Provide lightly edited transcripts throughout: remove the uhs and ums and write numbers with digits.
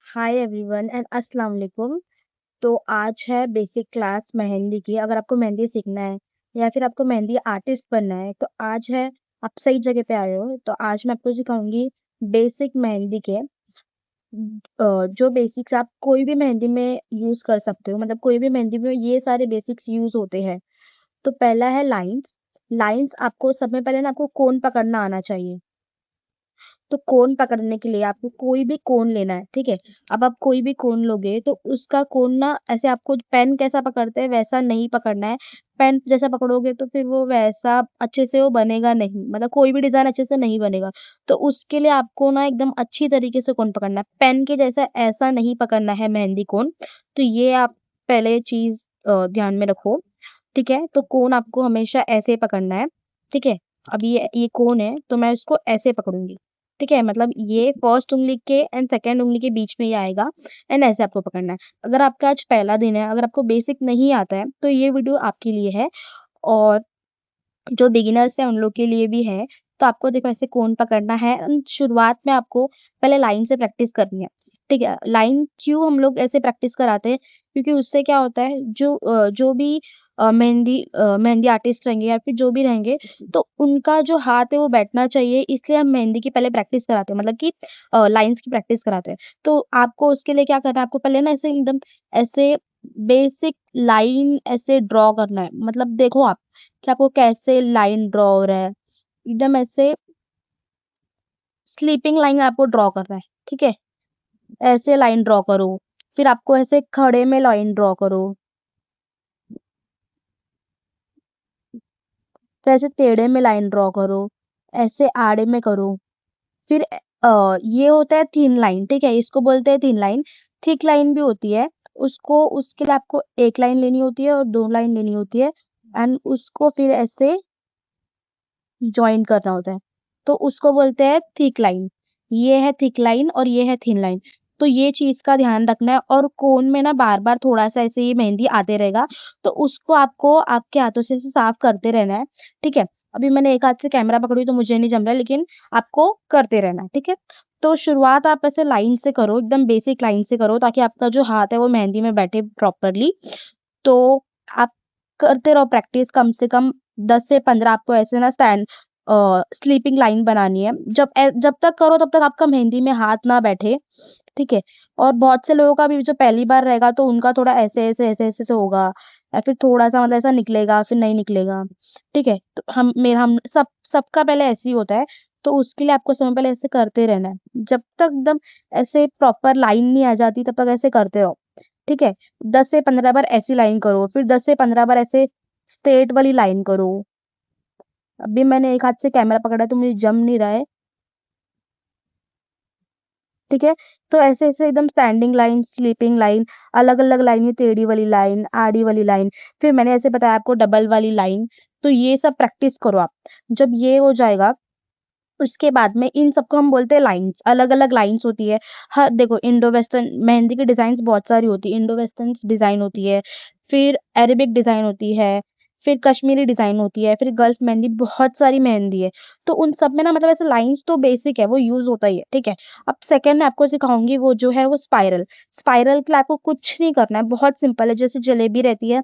Hi everyone and अस्सलाम वालेकुम। तो आज है बेसिक क्लास मेहंदी की। अगर आपको मेहंदी सीखना है या फिर आपको मेहंदी आर्टिस्ट बनना है तो आज है, आप सही जगह पे आए हो। तो आज मैं आपको सिखाऊंगी बेसिक मेहंदी के जो बेसिक्स आप कोई भी मेहंदी में यूज कर सकते हो। मतलब कोई भी मेहंदी में ये सारे बेसिक्स यूज होते हैं। तो पहला है लाइंस। लाइंस आपको सबसे पहले ना आपको कोन पकड़ना आना चाहिए। तो कोन पकड़ने के लिए आपको कोई भी कोन लेना है, ठीक है। अब आप कोई भी कोन लोगे तो उसका कोन ना ऐसे आपको पेन कैसा पकड़ते हैं वैसा नहीं पकड़ना है। पेन जैसा पकड़ोगे तो फिर वो वैसा अच्छे से वो बनेगा नहीं, मतलब कोई भी डिजाइन अच्छे से नहीं बनेगा। तो उसके लिए आपको ना एकदम अच्छी तरीके से कोन पकड़ना है, पेन के जैसा ऐसा नहीं पकड़ना है मेहंदी कोन। तो ये आप पहले चीज ध्यान में रखो, ठीक है। तो कोन आपको हमेशा ऐसे पकड़ना है, ठीक है। अब ये कोन है तो मैं इसको ऐसे पकड़ूंगी, ठीक है। मतलब ये फर्स्ट उंगली के एंड सेकंड उंगली के बीच में ही आएगा एंड ऐसे आपको पकड़ना है। अगर आपका आज पहला दिन है, अगर आपको बेसिक नहीं आता है तो ये वीडियो आपके लिए है। और जो बिगिनर्स हैं उन लोग के लिए भी है। तो आपको देखो ऐसे कोन पकड़ना है and शुरुआत में आपको पहले लाइन से प्रैक्टिस करनी है, ठीक है। लाइन क्यों हम लोग ऐसे प्रैक्टिस कराते हैं, क्योंकि उससे क्या होता है जो भी मेहंदी आर्टिस्ट रहेंगे या फिर जो भी रहेंगे, तो उनका जो हाथ है वो बैठना चाहिए। इसलिए हम मेहंदी की पहले प्रैक्टिस कराते हैं, मतलब कि लाइंस की प्रैक्टिस कराते हैं। तो आपको उसके लिए क्या करना है, आपको पहले ना ऐसे एकदम ऐसे बेसिक लाइन ऐसे ड्रॉ करना है। मतलब देखो आप कि आपको कैसे लाइन ड्रॉ हो रहा है, एकदम ऐसे स्लीपिंग लाइन आपको ड्रॉ करना है, ठीक है। ऐसे लाइन ड्रॉ करो, फिर आपको ऐसे खड़े में लाइन ड्रॉ करो, फिर ऐसे टेढ़े में लाइन ड्रॉ करो, ऐसे आड़े में करो। फिर ये होता है थिन लाइन, ठीक है, इसको बोलते हैं थिन लाइन। थिक लाइन भी होती है, उसको उसके लिए आपको एक लाइन लेनी होती है और दो लाइन लेनी होती है एंड उसको फिर ऐसे जॉइन करना होता है। तो उसको बोलते हैं थिक लाइन। ये है थिक लाइन और ये है थिन लाइन। तो ये चीज का ध्यान रखना है। और कोन में ना बार बार थोड़ा सा ऐसे ही मेहंदी आते रहेगा, तो उसको आपको आपके हाथों से ऐसे साफ करते रहना है, ठीक है। अभी मैंने एक हाथ से कैमरा पकड़ी तो मुझे नहीं जम रहा है, लेकिन आपको करते रहना है, ठीक है। तो शुरुआत आप ऐसे लाइन से करो, एकदम बेसिक लाइन से करो, ताकि आपका जो हाथ है वो मेहंदी में बैठे प्रॉपरली। तो आप करते रहो प्रैक्टिस, कम से कम 10 से 15 आपको ऐसे ना स्टैंड स्लीपिंग लाइन बनानी है। जब तक करो तब तक आपका मेहंदी में हाथ ना बैठे, ठीक है। और बहुत से लोगों का भी जो पहली बार रहेगा तो उनका थोड़ा ऐसे से होगा, या फिर थोड़ा सा मतलब ऐसा निकलेगा फिर नहीं निकलेगा, ठीक है। तो हम सबका पहले ऐसे ही होता है। तो उसके लिए आपको समय पहले ऐसे करते रहना है, जब तक एकदम ऐसे प्रॉपर लाइन नहीं आ जाती तब तक ऐसे करते रहो, ठीक है। 10 से 15 बार ऐसी लाइन करो, फिर 10 से 15 बार ऐसे स्ट्रेट वाली लाइन करो। अभी मैंने एक हाथ से कैमरा पकड़ा है तो मुझे जम नहीं रहा है, ठीक है। तो ऐसे-ऐसे एकदम स्टैंडिंग लाइन, स्लीपिंग लाइन, अलग-अलग लाइन, ये टेढ़ी वाली लाइन, आड़ी वाली लाइन, फिर मैंने ऐसे बताया आपको डबल वाली लाइन। तो ये सब प्रैक्टिस करो आप। जब ये हो जाएगा, उसके बाद में इन सबको हम बोलते हैं लाइन्स। अलग-अलग लाइन्स होती है। हर देखो इंडो वेस्टर्न मेहंदी की डिज़ाइन्स बहुत सारी होती है। इंडो वेस्टर्न डिज़ाइन होती है, फिर अरेबिक डिज़ाइन होती है, फिर कश्मीरी डिज़ाइन होती है, फिर गल्फ मेहंदी, बहुत सारी मेहंदी है। तो उन सब में ना मतलब ऐसे लाइन्स तो बेसिक है, वो यूज़ होता ही है, ठीक है। अब सेकंड मैं आपको सिखाऊँगी वो जो है वो स्पाइरल। स्पाइरल के लिए आपको कुछ नहीं करना है, बहुत सिंपल है। जैसे जलेबी रहती है,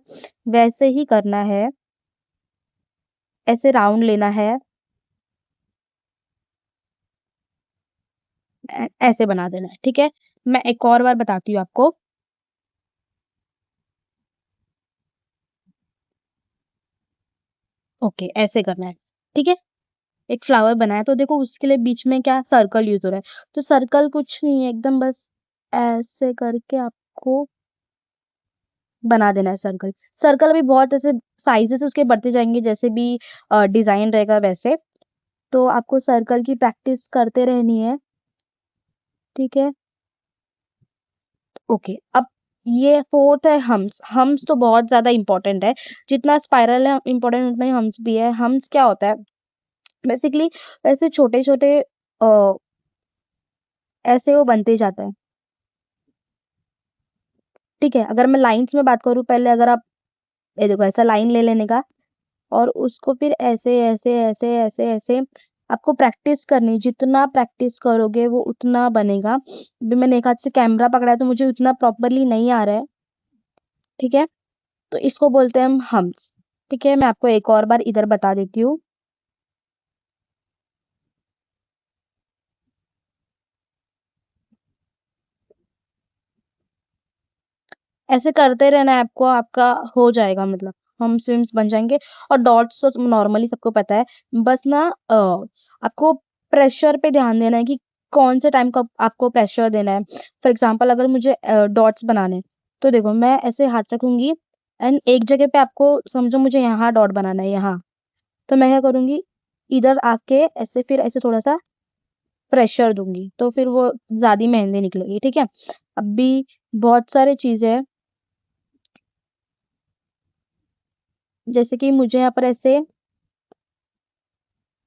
वैसे ही करना है। ऐसे राउंड लेना है, ऐसे बना देना है, ठीक है। मैं एक और बार बताती हूँ आपको। ओके, ऐसे करना है, ठीक है। एक फ्लावर बनाया तो देखो उसके लिए बीच में क्या सर्कल यूज हो रहा है। तो सर्कल कुछ नहीं है, एकदम बस ऐसे करके आपको बना देना है सर्कल। सर्कल भी बहुत ऐसे साइजेस उसके बढ़ते जाएंगे, जैसे भी डिजाइन रहेगा वैसे। तो आपको सर्कल की प्रैक्टिस करते रहनी है, ठीक है। ओके, अब ये फोर्थ है हम्स। हम्स तो बहुत ज्यादा इंपॉर्टेंट है। जितना स्पाइरल है इंपॉर्टेंट उतना ही हम्स भी है। हम्स क्या होता है, बेसिकली ऐसे छोटे छोटे ऐसे वो बनते जाता है, ठीक है। अगर मैं लाइंस में बात करूँ, पहले अगर आप ये देखो ऐसा लाइन ले लेने का और उसको फिर ऐसे ऐसे ऐसे ऐसे ऐसे आपको प्रैक्टिस करनी, जितना प्रैक्टिस करोगे वो उतना बनेगा। अभी मैंने एक हाथ से कैमरा पकड़ा है तो मुझे उतना प्रॉपरली नहीं आ रहा है, ठीक है? तो इसको बोलते हैं हम हम्स, ठीक है? मैं आपको एक और बार इधर बता देती हूँ। ऐसे करते रहना है आपको, आपका हो जाएगा, मतलब हम स्विम्स बन जाएंगे। और डॉट्स तो नॉर्मली सबको पता है, बस ना आपको प्रेशर पे ध्यान देना है कि कौन से टाइम का आपको प्रेशर देना है। फॉर एग्जांपल अगर मुझे डॉट्स बनाने हैं, तो देखो मैं ऐसे हाथ रखूंगी एंड एक जगह पे आपको समझो मुझे यहाँ डॉट बनाना है, यहाँ। तो मैं क्या करूंगी, इधर आके ऐसे फिर ऐसे थोड़ा सा प्रेशर दूंगी, तो फिर वो ज्यादा मेहंदी निकलेगी, ठीक है? अभी बहुत सारी चीजें हैं, जैसे कि मुझे यहाँ पर ऐसे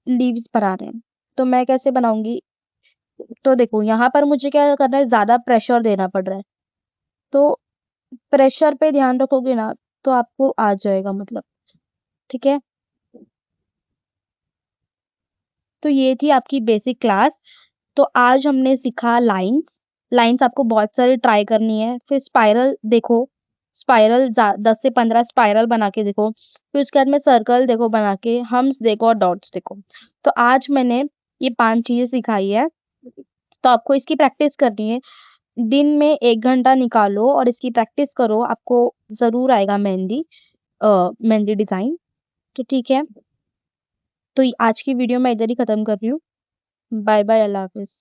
लीव्स बना रहे हैं, तो मैं कैसे बनाऊंगी? तो देखो यहाँ पर मुझे क्या करना है, ज्यादा प्रेशर देना पड़ रहा है, तो प्रेशर पे ध्यान रखोगे ना तो आपको आ जाएगा, मतलब, ठीक है? तो ये थी आपकी बेसिक क्लास। तो आज हमने सीखा लाइंस। लाइंस आपको बहुत सारी ट्राई करनी है। फिर स्पाइरल देखो, स्पाइरल 10 से 15 स्पाइरल बना के देखो। फिर उसके बाद में सर्कल देखो बना के, हम्स देखो और डॉट्स देखो। तो आज मैंने ये 5 चीजें सिखाई है, तो आपको इसकी प्रैक्टिस करनी है। दिन में 1 घंटा निकालो और इसकी प्रैक्टिस करो, आपको जरूर आएगा मेहंदी, मेहंदी डिजाइन। तो ठीक है, तो आज की वीडियो मैं इधर ही खत्म कर रही हूँ। बाय बाय, अल्लाह हाफिज।